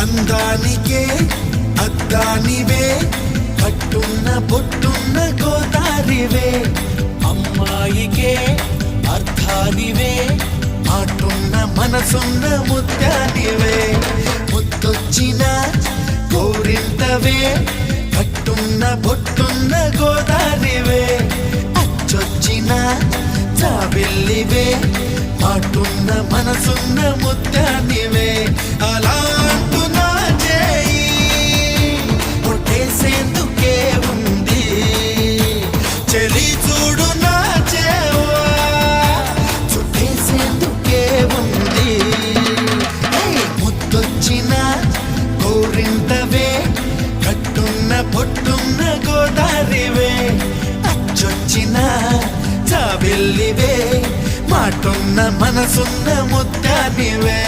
అందానికే అద్దానివే కట్టున్న పొట్టున్న గోదారివే అమ్మాయికే అర్థానివే ఆటున్న మనసున్న ముత్యానివే ముత్తొచ్చిన కోరింతవే కట్టున్న పొట్టున్న గోదారివే అచ్చొచ్చిన జాబిల్లివే ఆటున్న మనసున్న ముత్యానివే అలా అంటున్నా చేయి కొట్టేసేందుకే ఉంది చెలి చూడు నా చేవా చుట్టేసేందుకే ఉంది ముద్దొచ్చిన కోరింతవే కట్టున్న పొట్టున్న గోదారివే అచ్చొచ్చిన జాబిల్లివే మాటున్న మనసున్న ముత్యానివే